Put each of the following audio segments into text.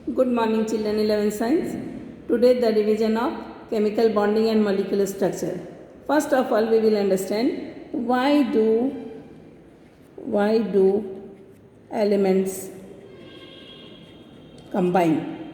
Good morning children, 11th science. Today the revision of chemical bonding and molecular structure. First of all we will understand why do elements combine.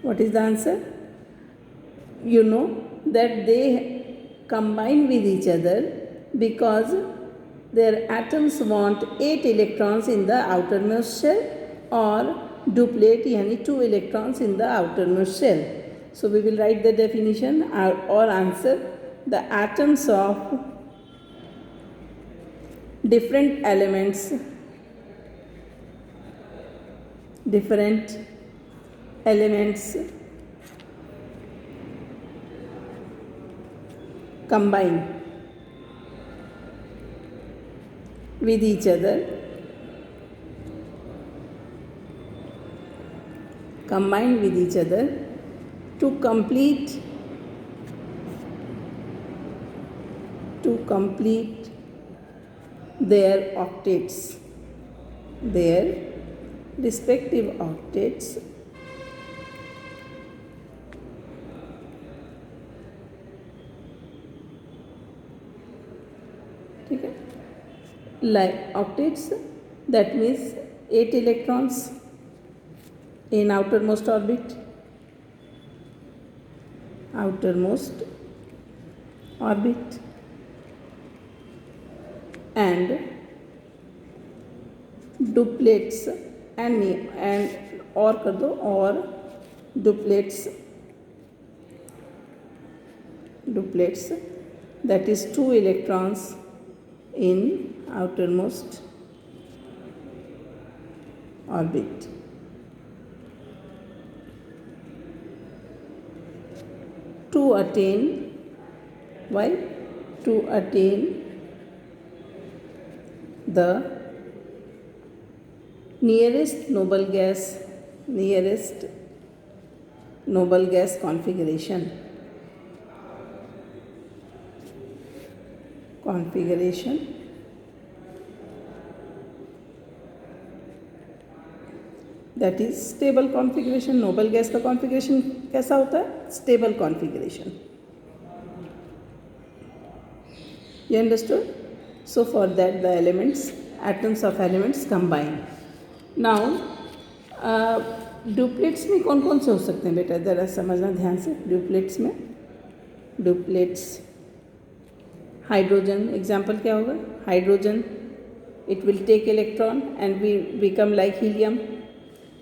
What is the answer? You know that they combine with each other because their atoms want 8 electrons in the outermost shell or duplet yani 2 electrons in the outermost shell. So we will write the definition or answer. The atoms of different elements combine with each other to complete their octets, their respective octets ठीक है. Like octets, that means 8 electrons in outermost orbit and duplets and or कर दो और duplets that is 2 electrons in outermost orbit. To attain the nearest noble gas configuration that is stable configuration. noble gas का configuration कैसा होता है? stable configuration. You understood? So for that the atoms of elements combine. Now duplets में कौन कौन से हो सकते हैं बेटा? ज़रा समझना ध्यान से. duplets hydrogen. एग्जाम्पल क्या होगा? Hydrogen, it will take electron and we become like helium.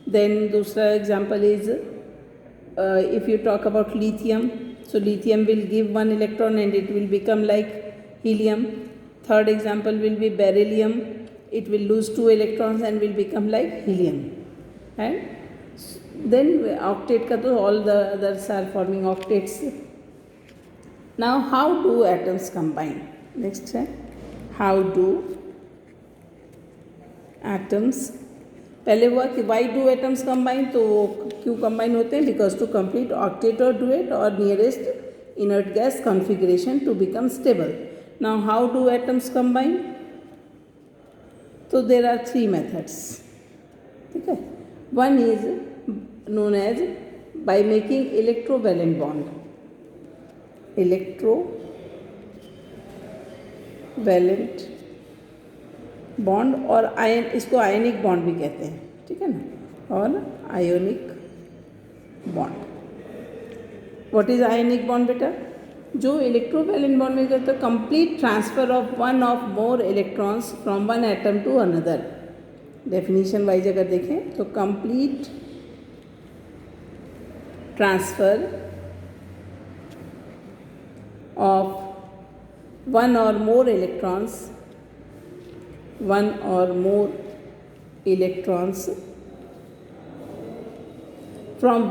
Then दूसरा example is if you talk about lithium, so lithium will give 1 electron and it will become like helium. Third example will be beryllium, it will lose 2 electrons and will become like helium. And then octet का तो all the others are forming octets. Now how do atoms combine? Next है how do atoms. पहले हुआ कि why do atoms combine, तो क्यों combine होते हैं? Because to complete octet or duet or nearest inert gas configuration to become stable. Now how do atoms combine? So there are 3 methods. ठीक है. One is known as by making electrovalent bond. और ion, इसको ionic bond भी कहते हैं. ठीक है ना. और ionic bond. What is ionic bond बेटा? जो इलेक्ट्रोवैलेंट बॉन्ड में करता है complete transfer of one of more electrons from one atom to another. Definition wise अगर देखें तो complete transfer of one or more electrons from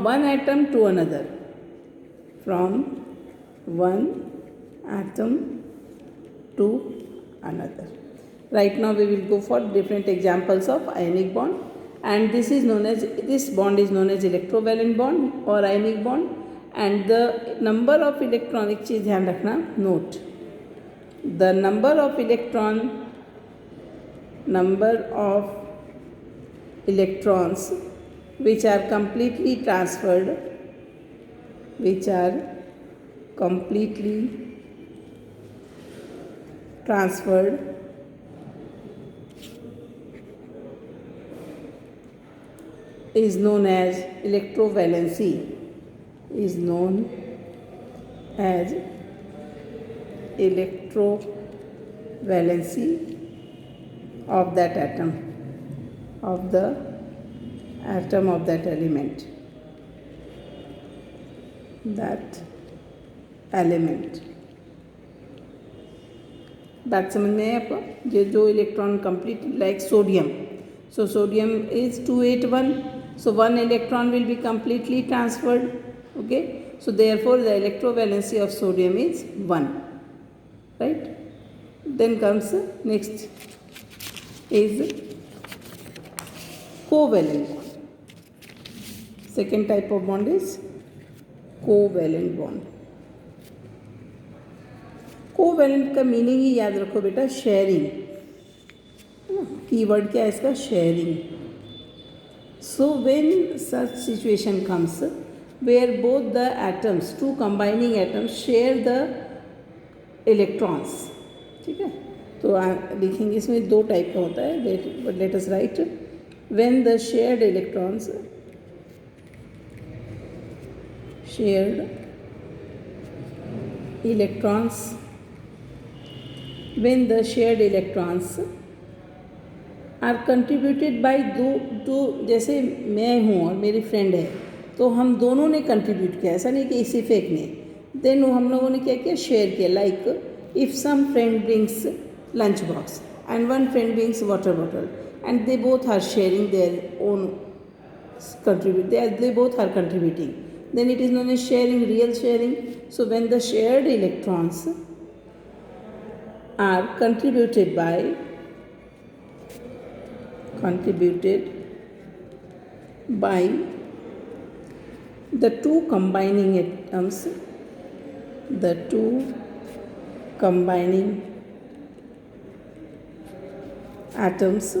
one atom to another. Right now we will go for different examples of ionic bond, and this bond is known as electrovalent bond or ionic bond. And the number of electron, एक चीज़ ध्यान रखना, note the number of electrons which are completely transferred, which are completely transferred is known as electrovalency, is known as electrovalency of that atom, of the atom of that element, that element. बात समझ में है आपको? ये जो electron complete like sodium, so sodium is 281, so one electron will be completely transferred. Okay, so therefore the electrovalency of sodium is 1, right? Then comes next is covalent bond. Second type of bond is covalent bond. Covalent का meaning ही याद रखो बेटा, sharing. Keyword क्या है इसका? Sharing. So when such situation comes where both the atoms, two combining atoms share the electrons. ठीक है, तो लिखेंगे इसमें दो टाइप का होता है. Let us right when the shared electrons, shared electrons, when the shared electrons are contributed by दो, जैसे मैं हूँ और मेरी फ्रेंड है, तो हम दोनों ने कंट्रीब्यूट किया, ऐसा नहीं कि इसी फेक ने. देन हम लोगों ने क्या किया? शेयर किया. Like if some friend brings lunch box and one friend brings water bottle and they both are sharing their own contribute, they both are contributing, then it is known as sharing, real sharing. So when the shared electrons are contributed by the two combining atoms, the two combining atoms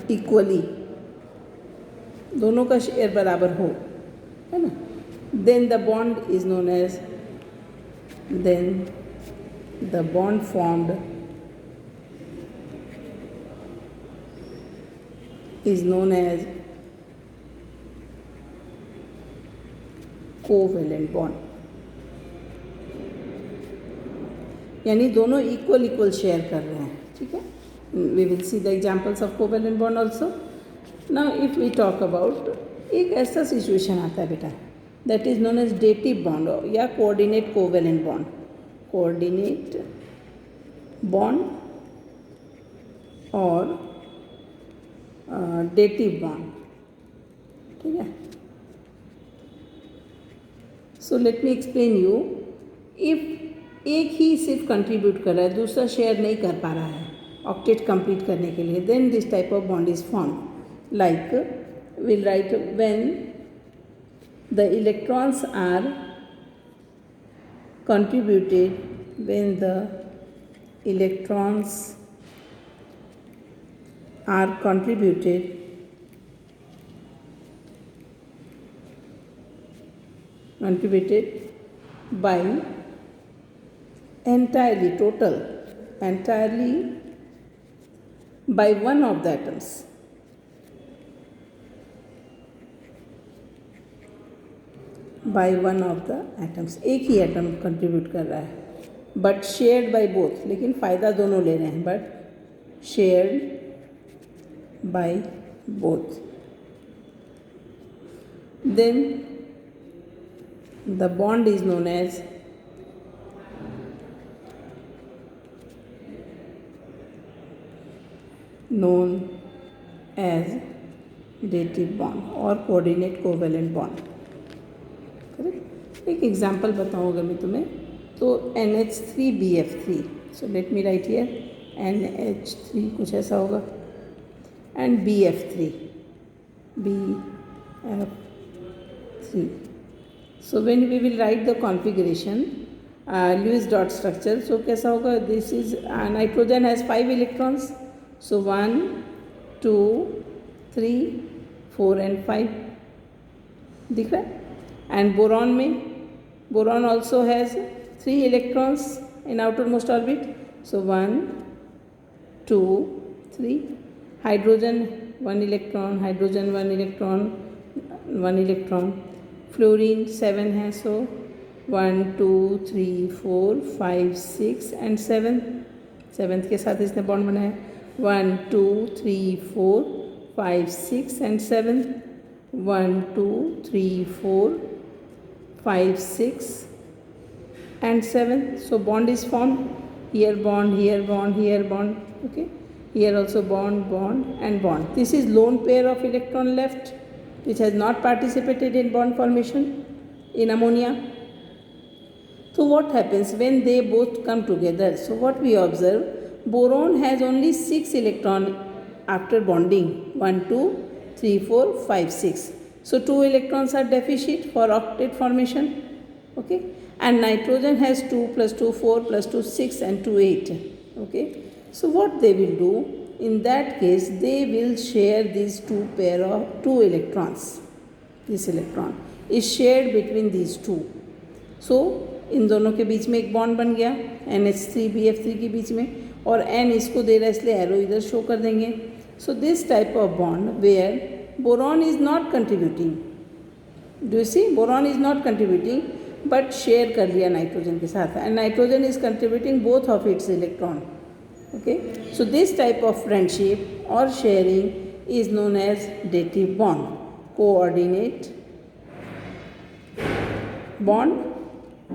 equally, दोनों का share बराबर हो, है ना, then the bond is known as, then the bond formed is known as covalent bond. यानी दोनों equal share कर रहे हैं. ठीक है, we will see the examples of covalent bond also. Now if we talk about, एक ऐसा situation आता है बेटा, that is known as dative bond या coordinate covalent bond. Coordinate bond और डेटिव बॉन्ड. ठीक है, so let me explain you. If एक ही सिर्फ कंट्रीब्यूट कर रहा है, दूसरा शेयर नहीं कर पा रहा है ऑक्टेट कंप्लीट करने के लिए, then this type of bond is form. Like will write when the electrons are contributed, when the electrons are contributed by entirely by one of the atoms. By one of the atoms, एक ही atom contribute कर रहा है, but shared by both, लेकिन फ़ायदा दोनों ले रहे हैं, but shared by both. Then the bond is known as dative bond और कोऑर्डिनेट कोवेलेंट बॉन्ड. एक एग्जाम्पल बताऊँ अगर मैं तुम्हें, तो NH3BF3. So let me write here NH3 कुछ ऐसा होगा and BF3. So when we will write the configuration Lewis dot structure, so कैसा होगा? This is nitrogen has 5 electrons, so 1 2 3 4 and 5 दिख रहा है. And boron में, boron also has 3 electrons in outermost orbit. So 1, 2, 3. Hydrogen 1 electron, hydrogen 1 electron, 1 electron. Fluorine 7 है, so 1, 2, 3, 4, 5, 6 and 7. 7th के साथ इसने बॉन्ड बनाया. 1, 2, 3, 4, 5, 6 and 7. 1, 2, 3, 4, 5, 6 and 7. So bond is formed. Here bond, here bond, here bond. Okay. Here also bond, bond and bond. This is lone pair of electron left which has not participated in bond formation in ammonia. So what happens when they both come together? So what we observe, boron has only 6 electron after bonding. 1, 2, 3, 4, 5, 6. So 2 electrons are deficient for octet formation. Okay. And nitrogen has 2 plus 2, 4 plus 2, 6 and 2, 8. Okay. So what they will do, in that case, they will share these 2 pair of 2 electrons. This electron is shared between these two. So इन दोनों के बीच में एक bond बन गया NH3BF3 के बीच में, और N इसको दे रहा है इसलिए एरो इधर शो कर देंगे. So this type of bond where boron is not contributing, do you see, boron is not contributing but share कर लिया नाइट्रोजन के साथ, and nitrogen is contributing both of its electron. Okay, so this type of friendship और sharing is known as dative bond, coordinate bond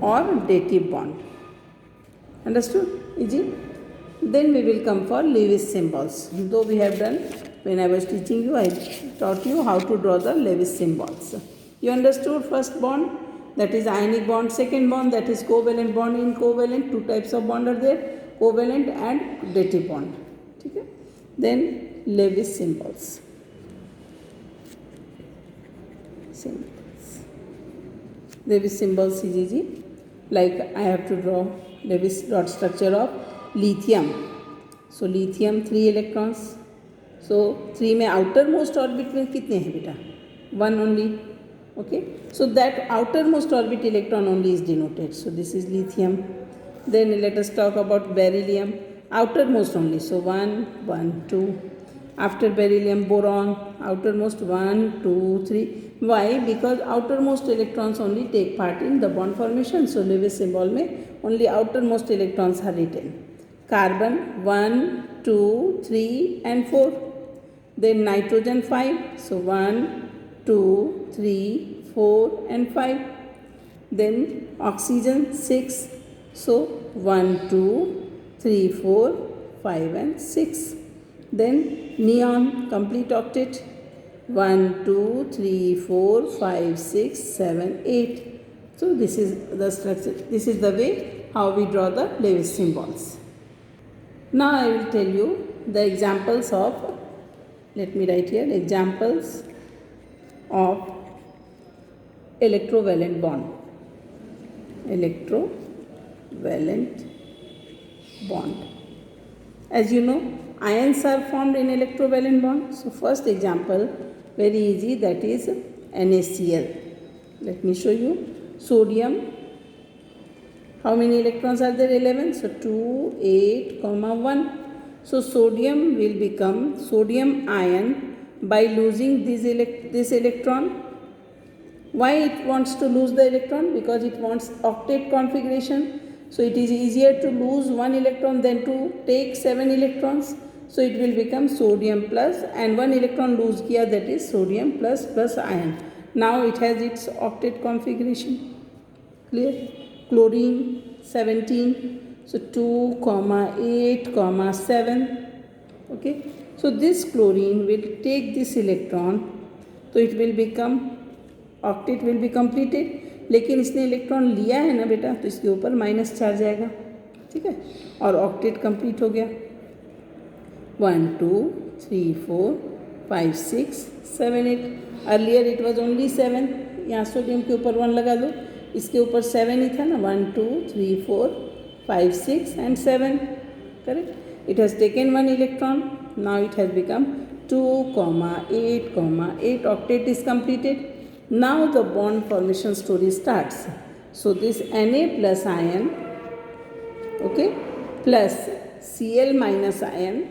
or dative bond. Understood? Easy? Then we will come for Lewis symbols. Though we have done, when I was teaching you, I taught you how to draw the Lewis symbols. You understood first bond, that is ionic bond. Second bond, that is covalent bond. In covalent, 2 types of bond are there, covalent and dative bond. Okay? Then Lewis symbols. Lewis symbols is easy. Like I have to draw Lewis dot structure of lithium. So lithium 3 electrons. So 3 में outermost orbit में कितने हैं बेटा? 1 only. Okay. So that outermost orbit electron only is denoted. So this is lithium. Then let us talk about beryllium. Outermost only. So 1, 1, 2. After beryllium, boron, outermost 1, 2, 3. Why? Because outermost electrons only take part in the bond formation. So Lewis symbol में only outermost electrons are written. Carbon 1, 2, 3 and 4. Then nitrogen 5. So 1, 2, 3, 4 and 5. Then oxygen 6. So 1, 2, 3, 4, 5 and 6. Then neon, complete octet. 1, 2, 3, 4, 5, 6, 7, 8. So this is the structure. This is the way how we draw the Lewis symbols. Now I will tell you the examples of, let me write here, examples of electrovalent bond. Electrovalent bond. As you know, ions are formed in electrovalent bond. So first example, very easy, that is NaCl. Let me show you. Sodium, how many electrons are there? 11. So 2, 8, 1. So sodium will become sodium ion by losing this electron. Why it wants to lose the electron? Because it wants octet configuration. So it is easier to lose 1 electron than to take 7 electrons. So it will become sodium plus, and 1 electron lose kiya, that is sodium plus plus ion. Now it has its octet configuration. Clear? Chlorine 17. So 2, 8, 7. Okay. So this chlorine will take this electron. So it will become, octet will be completed. लेकिन इसने electron लिया है ना बेटा, तो इसके ऊपर minus charge आएगा. ठीक है, और ऑक्टेट कंप्लीट हो गया. 1, 2, 3, 4, 5, 6, 7, 8. Earlier it was only 7. यहाँ सोडियम के ऊपर 1 लगा दो, इसके ऊपर 7 ही था ना. 1, 2, 3, 4, 5, 6 and 7. Correct. It has taken 1 electron. Now it has become 2,8,8 octet is completed. Now the bond formation story starts. So this Na plus ion, okay, plus Cl minus ion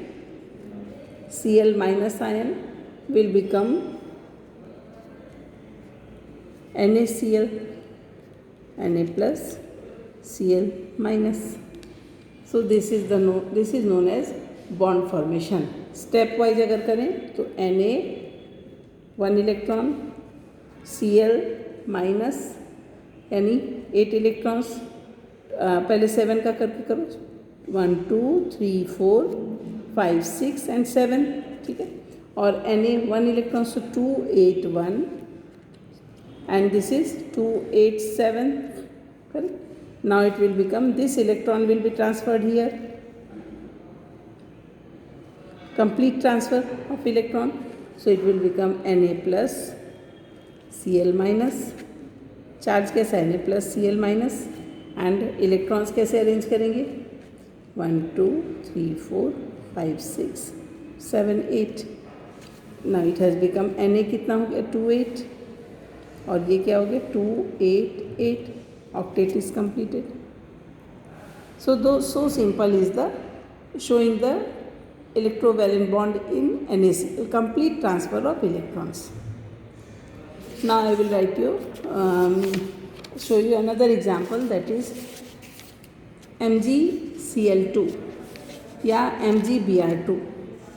will become NaCl, Na plus Cl minus. So this is known as bond formation. Step wise अगर करें तो Na 1 electron, Cl minus यानी 8 electrons, पहले 7 का करके करो, 1 2 3 4 5 6 and 7, ठीक है. और Na 1 इलेक्ट्रॉन्स तो 2 8 1 and this is 2 8 7, correct. Now it will become, this electron will be transferred here, complete transfer of electron. So it will become Na plus Cl minus. Charge कैसा है, Na plus Cl minus. And electrons कैसे arrange करेंगे, 1 2 3 4 5 6 7 8. Now it has become Na कितना हो गया, 2 8, और ये क्या हो गया, 2 8 8. Octet is completed. So simple is the showing the electrovalent bond in NaCl, complete transfer of electrons. Now I will write you, show you another example, that is MgCl2 या MgBr2,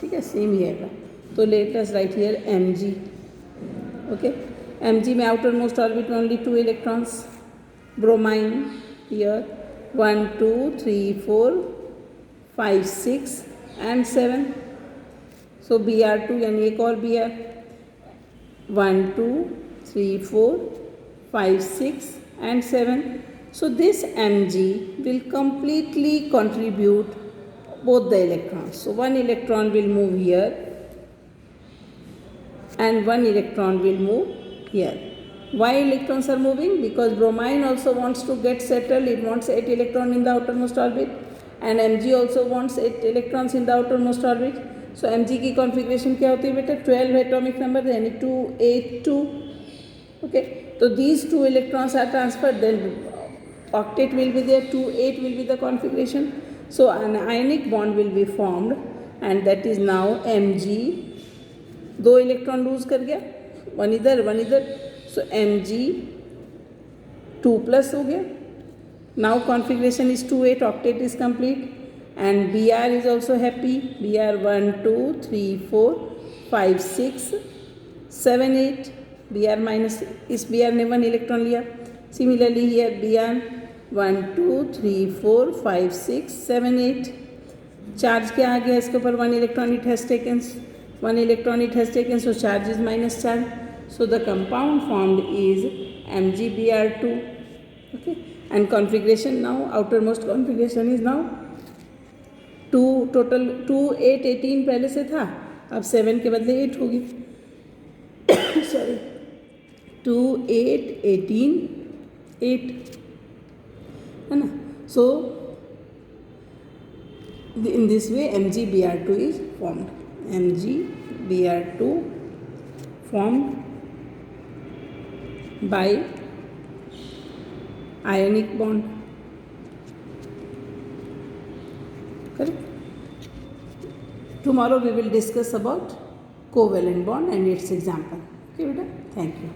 ठीक है, सेम ही आएगा. तो let us write here Mg, okay. Mg में outermost orbit only 2 electrons. Bromine here 1 2 3 4 5 6 and 7. So Br2 यानी एक और Br, 1 2 3 4 5 6 and 7. So this Mg will completely contribute both the electrons. So one electron will move here and one electron will move here. Why electrons are moving? Because bromine also wants to get settled. It wants 8 electrons in the outermost orbit, and Mg also wants 8 electrons in the outermost orbit. So Mg की configuration क्या होती है बेटा, 12 atomic number, यानी 2 8 2. Okay, so these 2 electrons are transferred. Then octet will be there. 2 8 will be the configuration. So an ionic bond will be formed, and that is now Mg. 2 electron lose कर गया, one इधर one इधर. So Mg 2 plus हो गया. Now configuration is 2 8, octet is complete, and Br is also happy. Br 1 2 3 4 5 6 7 8. Br minus, इस Br ने 1 electron लिया. Similarly here Br 1 2 3 4 5 6 7 8. Charge क्या आ गया इसके ऊपर, 1 electron it has taken. 1 electron it has taken, so charge is minus charge. So the compound formed is MgBr2, okay. And configuration now, outermost configuration is now 2 total, 2 8 18 पहले से था, अब 7 के बदले 8 होगी. सॉरी, 2 8 18 8, है ना. So in this way MgBr2 is formed. MgBr2 formed by ionic bond, correct. Tomorrow we will discuss about covalent bond and its example. Okay beta, thank you.